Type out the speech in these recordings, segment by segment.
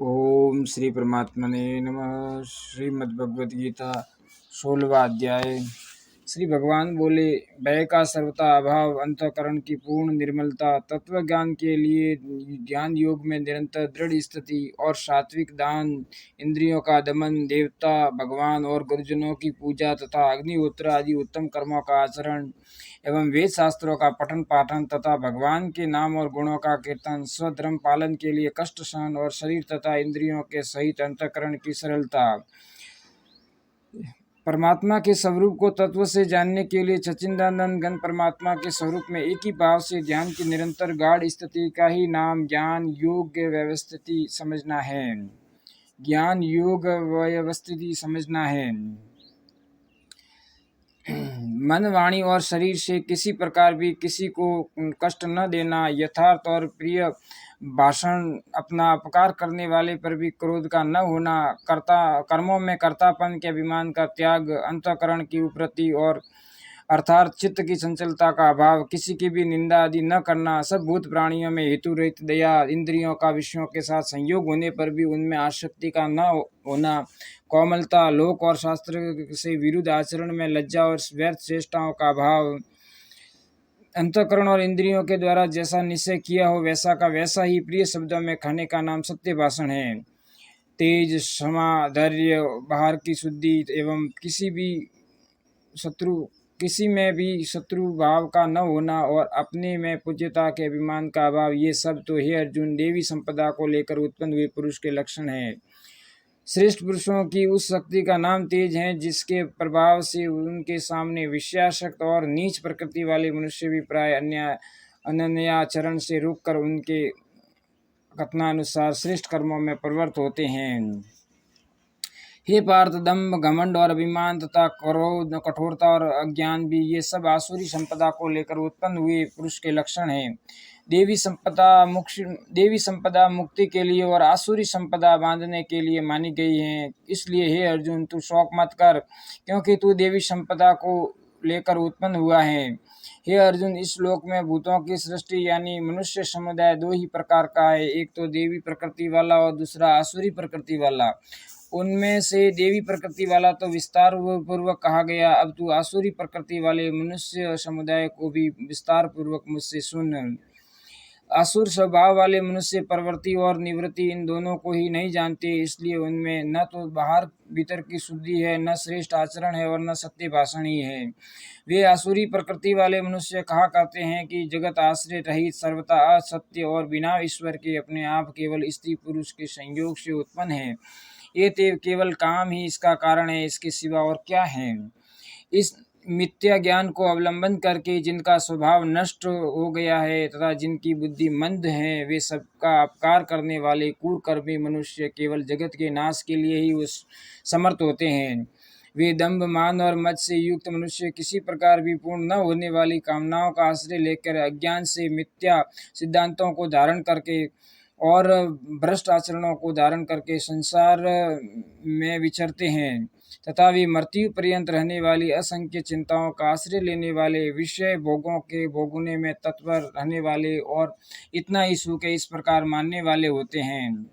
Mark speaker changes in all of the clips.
Speaker 1: ओम श्री परमात्मने नमः। श्रीमद्भगवद गीता 16वां अध्याय। श्री भगवान बोले, भय का सर्वथा अभाव, अंतःकरण की पूर्ण निर्मलता, तत्व ज्ञान के लिए ज्ञान योग में निरंतर दृढ़ स्थिति और सात्विक दान, इंद्रियों का दमन, देवता भगवान और गुरुजनों की पूजा तथा अग्निहोत्र आदि उत्तम कर्मों का आचरण एवं वेद शास्त्रों का पठन पाठन तथा भगवान के नाम और गुणों का कीर्तन, स्वधर्म पालन के लिए कष्ट सहन और शरीर तथा इंद्रियों के सहित अंतःकरण की सरलता, परमात्मा के स्वरूप को तत्व से जानने के लिए सच्चिदानंद घन परमात्मा के स्वरूप में एक ही भाव से ध्यान की निरंतर गाढ़ स्थिति का ही नाम ज्ञान योग व्यवस्थिति समझना है। ज्ञान योग व्यवस्थिति समझना है। मन, वाणी और शरीर से किसी प्रकार भी किसी को कष्ट न देना, यथार्थ और प्रिय भाषण, अपना अपकार करने वाले पर भी क्रोध का न होना, कर्मों में कर्तापन के अभिमान का त्याग, अंतःकरण की उपरति और अर्थात चित्त की चंचलता का अभाव, किसी की भी निंदा आदि न करना, सब भूत प्राणियों में हेतु रहित दया, इंद्रियों का विषयों के साथ संयोग होने पर भी उनमें आसक्ति का न होना, कोमलता, लोक और शास्त्र से विरुद्ध आचरण में लज्जा और व्यर्थ चेष्टाओं का अभाव, अंतःकरण और इंद्रियों के द्वारा जैसा निश्चय किया हो वैसा का वैसा ही प्रिय शब्दों में खाने का नाम सत्य भाषण है। तेज, क्षमा, धैर्य, बाहर की शुद्धि एवं किसी में भी शत्रु भाव का न होना और अपने में पूज्यता के अभिमान का अभाव, ये सब तो हे अर्जुन देवी संपदा को लेकर उत्पन्न हुए पुरुष के लक्षण हैं। श्रेष्ठ पुरुषों की उस शक्ति का नाम तेज है जिसके प्रभाव से उनके सामने विषयासक्त और नीच प्रकृति वाले मनुष्य भी प्राय अनन्याचरण से रोककर उनके कथनानुसार श्रेष्ठ कर्मों में प्रवृत्त होते हैं। हे पार्थ, दंभ, घमंड और अभिमान तथा क्रोध, कठोरता और अज्ञान भी ये सब आसुरी संपदा को लेकर उत्पन्न हुए पुरुष के लक्षण हैं। देवी संपदा मुक्ति के लिए और आसुरी संपदा बांधने के लिए मानी गई है। इसलिए हे अर्जुन, तू शोक मत कर, क्योंकि तू देवी संपदा को लेकर उत्पन्न हुआ है। हे अर्जुन, इस श्लोक में भूतों की सृष्टि यानी मनुष्य समुदाय दो ही प्रकार का है, एक तो देवी प्रकृति वाला और दूसरा आसुरी प्रकृति वाला। उनमें से देवी प्रकृति वाला तो विस्तार पूर्वक कहा गया, अब तू आसुरी प्रकृति वाले मनुष्य समुदाय को भी विस्तार पूर्वक मुझसे सुन। असुर स्वभाव वाले मनुष्य प्रवृत्ति और निवृत्ति इन दोनों को ही नहीं जानते, इसलिए उनमें न तो बाहर भीतर की शुद्धि है, न श्रेष्ठ आचरण है और न सत्य भाषण ही है। वे आसुरी प्रकृति वाले मनुष्य कहा करते हैं कि जगत आश्रय रहित, सर्वथा असत्य और बिना ईश्वर के अपने आप केवल स्त्री पुरुष के संयोग से उत्पन्न है। ये केवल काम ही इसका कारण है, इसके सिवा और क्या है। इस मिथ्या ज्ञान को अवलंबन करके जिनका स्वभाव नष्ट हो गया है तथा जिनकी बुद्धि मंद है, वे सबका अपकार करने वाले कुकर्मी मनुष्य केवल जगत के नाश के लिए ही उस समर्थ होते हैं। वे दंभ, मान और मद से युक्त मनुष्य किसी प्रकार भी पूर्ण न होने वाली कामनाओं का आश्रय लेकर अज्ञान से मिथ्या सिद्धांतों को धारण करके और भ्रष्ट आचरणों को धारण करके संसार में विचरते हैं तथा वे मृत्यु पर्यंत रहने वाली असंख्य चिंताओं का आश्रय लेने वाले, विषय भोगों के भोगने में तत्पर रहने वाले और इतना ही सुख है इस प्रकार मानने वाले होते हैं।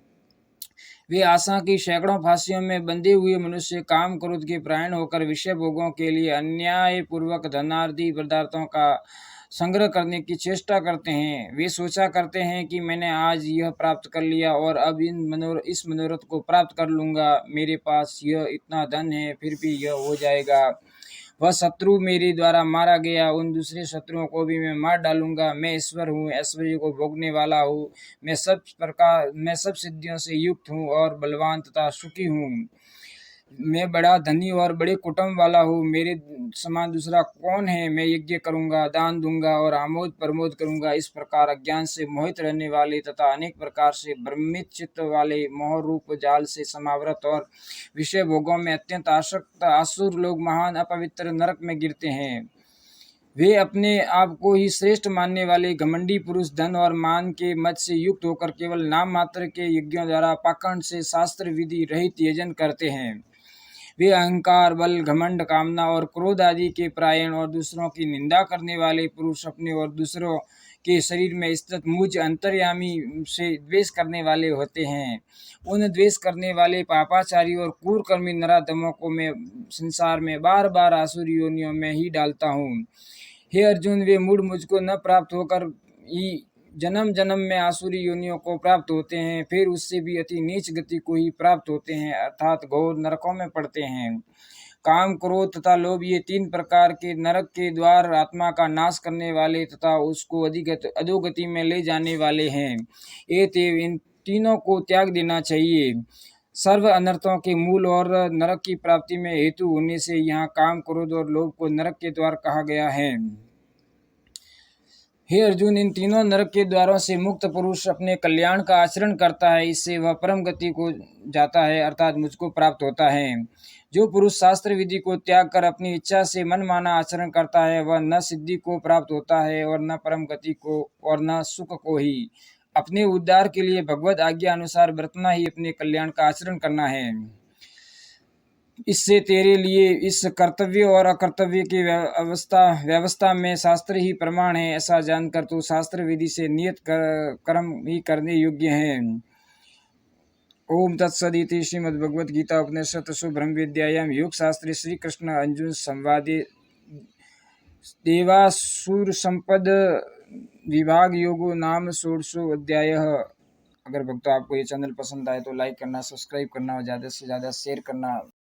Speaker 1: वे आशा की सैकड़ों फांसियों में बंधे हुए मनुष्य काम क्रोध के प्राण होकर विषय भोगों के लिए अन्याय पूर्वक धनादि पदार्थों का संग्रह करने की चेष्टा करते हैं। वे सोचा करते हैं कि मैंने आज यह प्राप्त कर लिया और अब इस मनोरथ को प्राप्त कर लूँगा, मेरे पास यह इतना धन है, फिर भी यह हो जाएगा। वह शत्रु मेरे द्वारा मारा गया, उन दूसरे शत्रुओं को भी मैं मार डालूंगा। मैं ईश्वर हूँ, ऐश्वर्य को भोगने वाला हूँ, मैं सब सिद्धियों से युक्त हूँ और बलवान तथा सुखी हूँ। मैं बड़ा धनी और बड़े कुटुंब वाला हूँ, मेरे समान दूसरा कौन है। मैं यज्ञ करूँगा, दान दूंगा और आमोद प्रमोद करूँगा। इस प्रकार अज्ञान से मोहित रहने वाले तथा अनेक प्रकार से भ्रमित चित्त वाले, मोह रूप जाल से समावृत और विषय भोगों में अत्यंत आसक्त असुर लोग महान अपवित्र नरक में गिरते हैं। वे अपने आप को ही श्रेष्ठ मानने वाले घमंडी पुरुष धन और मान के मद से युक्त होकर केवल नाम मात्र के यज्ञों द्वारा पाखंड से शास्त्र विधि रहित यजन करते हैं। वे अहंकार, बल, घमंड, कामना और क्रोध आदि के परायण और दूसरों की निंदा करने वाले पुरुष अपने और दूसरों के शरीर में स्थित मुझ अंतर्यामी से द्वेष करने वाले होते हैं। उन द्वेष करने वाले पापाचारी और क्रूरकर्मी नराधमों को मैं संसार में बार बार आसुरी योनियों में ही डालता हूँ। हे अर्जुन, वे मूढ़ मुझको न प्राप्त होकर ही जन्म जन्म में आसुरी योनियों को प्राप्त होते हैं, फिर उससे भी अति नीच गति को ही प्राप्त होते हैं, अर्थात घोर नरकों में पड़ते हैं। काम, क्रोध तथा लोभ, ये 3 प्रकार के नरक के द्वार आत्मा का नाश करने वाले तथा उसको अधोगति में ले जाने वाले हैं। एतएव इन तीनों को त्याग देना चाहिए। सर्व अनर्थों के मूल और नरक की प्राप्ति में हेतु होने से यहाँ काम, क्रोध और लोभ को नरक के द्वार कहा गया है। हे अर्जुन, इन तीनों नरक के द्वारों से मुक्त पुरुष अपने कल्याण का आचरण करता है, इससे वह परम गति को जाता है, अर्थात मुझको प्राप्त होता है। जो पुरुष शास्त्र विधि को त्याग कर अपनी इच्छा से मनमाना आचरण करता है, वह न सिद्धि को प्राप्त होता है और न परम गति को और न सुख को ही। अपने उद्धार के लिए भगवत आज्ञा अनुसार बरतना ही अपने कल्याण का आचरण करना है। इससे तेरे लिए इस कर्तव्य और अकर्तव्य की व्यवस्था में शास्त्र ही प्रमाण है, ऐसा जानकर तू शास्त्र विधि से नियत कर्म ही करने योग्य है। ओम तत्सदिति श्रीमद्भगवद्गीता उपनिषत्सु ब्रह्म विद्यायां योग शास्त्रे श्री कृष्ण अर्जुन संवादे देवासुर संपद विभाग योगो नाम 16वां अध्याय। अगर भक्तों आपको ये चैनल पसंद आए तो लाइक करना, सब्सक्राइब करना और ज़्यादा से ज़्यादा शेयर करना।